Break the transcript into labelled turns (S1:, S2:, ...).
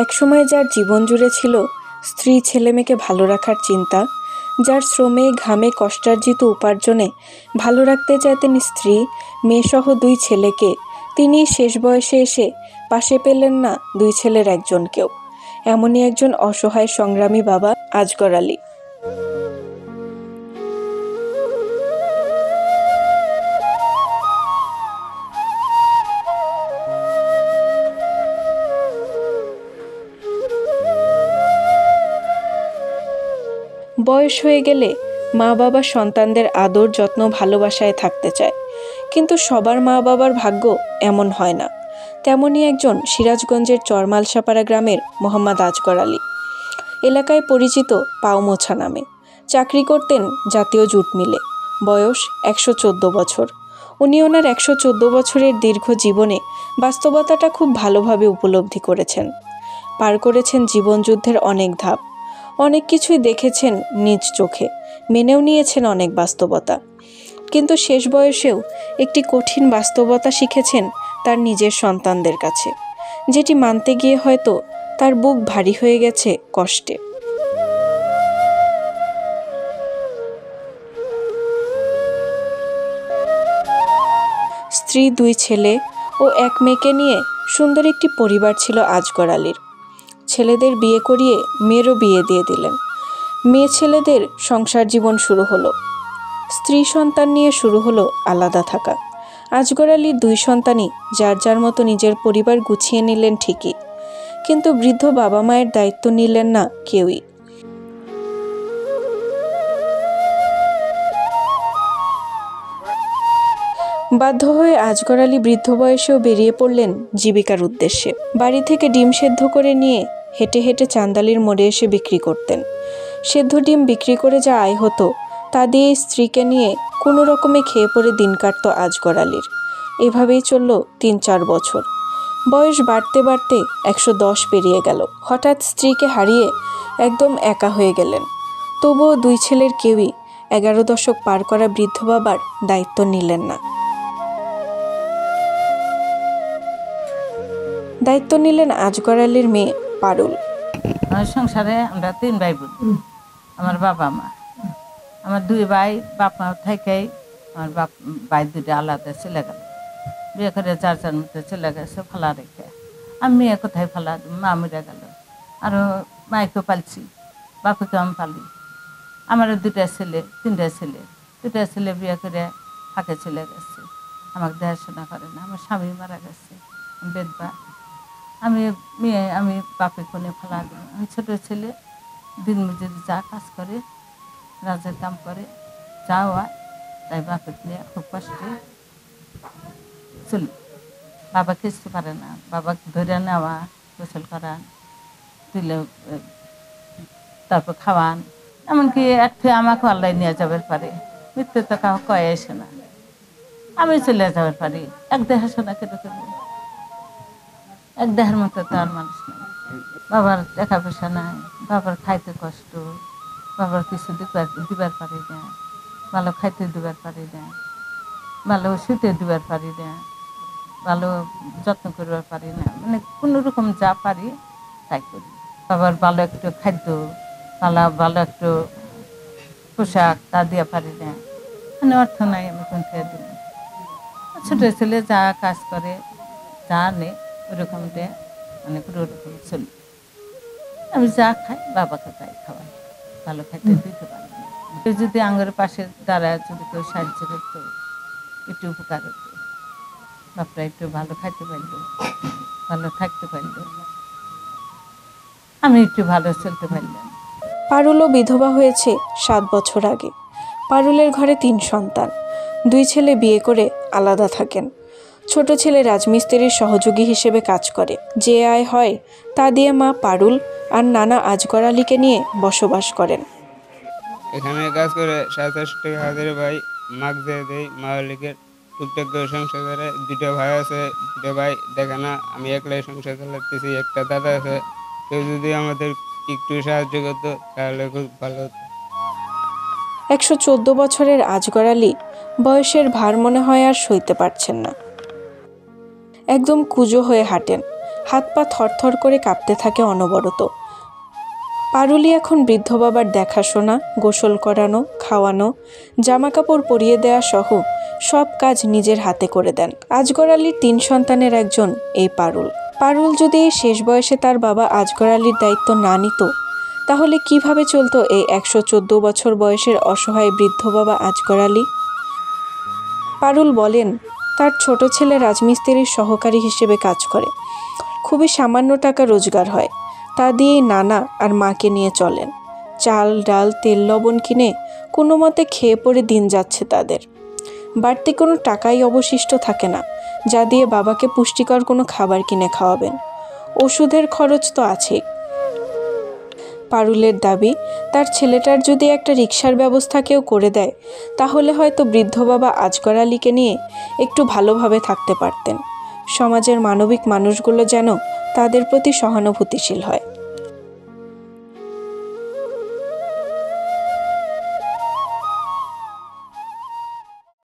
S1: একসময় যার জীবন জুড়ে ছিল স্ত্রী ছেলেমেয়েকে ভালো রাখার চিন্তা, যার শ্রমে ঘামে কষ্টার্জিত উপার্জনে ভালো রাখতে চাইতেন স্ত্রী মেয়েসহ 2 ছেলেকে, তিনি শেষ বয়সে এসে পাশে পেলেন না 2 ছেলের একজনকেও। এমনই একজন অসহায় সংগ্রামী বাবা আজগর আলী। বয়স হয়ে গেলে মা বাবা সন্তানদের আদর যত্ন ভালোবাসায় থাকতে চায়, কিন্তু সবার মা বাবার ভাগ্য এমন হয় না। তেমনই একজন সিরাজগঞ্জের চরমালসাপাড়া গ্রামের মোহাম্মদ আজগর আলী, এলাকায় পরিচিত পাও মোছা নামে। চাকরি করতেন জাতীয় জুট মিলে। বয়স 114 বছর। উনি ওনার 114 বছরের দীর্ঘ জীবনে বাস্তবতাটা খুব ভালোভাবে উপলব্ধি করেছেন। পার করেছেন জীবনযুদ্ধের অনেক ধাপ, অনেক কিছুই দেখেছেন নিজ চোখে, মেনেও নিয়েছেন অনেক বাস্তবতা। কিন্তু শেষ বয়সেও একটি কঠিন বাস্তবতা শিখেছেন তার নিজের সন্তানদের কাছে, যেটি মানতে গিয়ে হয়তো তার বুক ভারী হয়ে গেছে কষ্টে। স্ত্রী, 2 ছেলে ও 1 মেয়েকে নিয়ে সুন্দর একটি পরিবার ছিল আজগর আলীর। ছেলেদের বিয়ে করিয়ে মেয়েরও বিয়ে দিয়ে দিলেন। মেয়ে ছেলেদের সংসার জীবন শুরু হলো। স্ত্রী সন্তান নিয়ে শুরু হলো আলাদা থাকা। আজগর আলীর 2 সন্তানই যার যার মতো নিজের পরিবার গুছিয়ে নিলেন ঠিকই, কিন্তু বৃদ্ধ বাবা মায়ের দায়িত্ব নিলেন না কেউই। বাধ্য হয়ে আজগর আলী বৃদ্ধ বয়সেও বেরিয়ে পড়লেন জীবিকার উদ্দেশ্যে। বাড়ি থেকে ডিম সেদ্ধ করে নিয়ে হেঁটে হেঁটে চান্দালির মোড়ে এসে বিক্রি করতেন। সেদ্ধ ডিম বিক্রি করে যা আয় হতো তা দিয়ে স্ত্রীকে নিয়ে কোনো রকমে খেয়ে পড়ে দিন কাটত আজগর আলীর। এভাবেই চলল 3-4 বছর। বয়স বাড়তে বাড়তে 110 পেরিয়ে গেল। হঠাৎ স্ত্রীকে হারিয়ে একদম একা হয়ে গেলেন। তবুও 2 ছেলের কেউই 11 দশক পার করা বৃদ্ধ বাবার দায়িত্ব নিলেন না। দায়িত্ব নিলেন আজগর আলীর মেয়ে পারুল।
S2: আমার সংসারে আমরা 3 ভাই বোন, আমার বাবা মা। আমার 2 ভাই বাপ মা থেকেই আমার ভাই 2টা আলাদা চলে গেল, বিয়ে করে 4 মতো চলে গেছে ফালা রেখে। আমি মেয়ে কোথায় ফালা, মা মরে গেল। আরও মাইকেও পালছি, বাপকেও আমি পালি। আমারও 2টা ছেলে 3টা ছেলে, 2টা ছেলে বিয়ে করে ফাঁকে চলে গেছে, আমাকে দেখাশোনা করে না। আমার স্বামী মারা গেছে, আমি বেদবা। আমি বাপে কোনে ফেলা দিই। আমি ছোটো ছেলে, দিন মজুরি যা কাজ করে, রাজের কাম করে, যা হয় তাই বাপে নিয়ে খুব কষ্টে চলি। বাবা কিছু পারে না, বাবাকে ধরে নেওয়া, গোসল করান, তুলে তারপর খাওয়ান, এমনকি একটু আমাকে আল্লাহ নিয়ে যাবার পারে। মৃত্যু তো কাউ কয়ে আসে না, আমি চলে যাবার পারি। এক দেখাশোনা কেটে করবো, এক দেহের মতো তো আর মানুষ নেই। বাবার টাকা পয়সা নাই, বাবার খাইতে কষ্ট, বাবার কিছু দিবার পারি না, ভালো খাইতে দিবার পারি না, ভালো শুতে দিবার পারি না, ভালো যত্ন করবার পারি না। মানে কোনো রকম যা পারি তাই করি। বাবার ভালো একটু খাদ্য, ভালো একটু পোশাক তা দিয়ে পারি না, মানে অর্থ নাই, আমি কোন খেয়ে দিই। ছোটো ছেলে যা কাজ করে, যা নেই ওরকমটা, মানে কোনো রকম চলি। আমি যা খাই বাবাকে তাই খাওয়াই, ভালো খাইতে দিতে পারি না। যদি আঙুরের পাশে দাঁড়ায় যদি কেউ সাহায্য করতো, একটু উপকার হতো, বাপরা একটু ভালো খাইতে পারলো, ভালো থাকতে পারলো, আমি একটু ভালো চলতে পারলাম।
S1: পারুলও বিধবা হয়েছে 7 বছর আগে। পারুলের ঘরে 3 সন্তান। 2 ছেলে বিয়ে করে আলাদা থাকেন। ছোট ছেলে রাজমিস্ত্রির সহযোগী হিসেবে কাজ করে। যে আয় হয় তা দিয়ে মা পারুল আর নানা আজগর আলীকে নিয়ে বসবাস করেন।
S3: এখানে কাজ করে 27 টাকা হাজারে ভাই মাক দিয়ে দেয়। মালিকের টুকটাক করে সংসার করে। 2টা ভাই আছে, 2টা ভাই দেখে না, আমি একলাই সংসার চালাতেছি। একটা দাদা আছে, কেউ যদি আমাদের একটু সাহায্য করতো তাহলে খুব ভালো হতো।
S1: 114 বছরের আজগর আলী বয়সের ভার মনে হয় আর সইতে পারছেন না। একদম কুঁজো হয়ে হাঁটেন। হাত পা থরথর করে কাঁপতে থাকে অনবরত। পারুলি এখন বৃদ্ধ বাবার দেখাশোনা, গোসল করানো, খাওয়ানো, জামাকাপড় পরিয়ে দেওয়া সহ সব কাজ নিজের হাতে করে দেন। আজগর আলীর 3 সন্তানের একজন এই পারুল। পারুল যদি এই শেষ বয়সে তার বাবা আজগর আলীর দায়িত্ব না নিত, তাহলে কিভাবে চলতো এই 114 বছর বয়সের অসহায় বৃদ্ধ বাবা আজগর আলী? পারুল বলেন, তার ছোট ছেলে রাজমিস্ত্রির সহকারী হিসেবে কাজ করে। খুবই সামান্য টাকা রোজগার হয়, তা দিয়েই নানা আর মাকে নিয়ে চলেন। চাল, ডাল, তেল, লবণ কিনে কোনো মতে খেয়ে পড়ে দিন যাচ্ছে তাদের। বাড়তি কোনো টাকাই অবশিষ্ট থাকে না যা দিয়ে বাবাকে পুষ্টিকর কোনো খাবার কিনে খাওয়াবেন। ওষুধের খরচ তো আছেই। পারুলের দাবি, তার ছেলেটার যদি একটা রিকশার ব্যবস্থা কেউ করে দেয়, তাহলে হয়তো বৃদ্ধ বাবা আজগর আলীকে নিয়ে একটু ভালোভাবে থাকতে পারতেন। সমাজের মানবিক মানুষগুলো যেন তাদের প্রতি সহানুভূতিশীল হয়।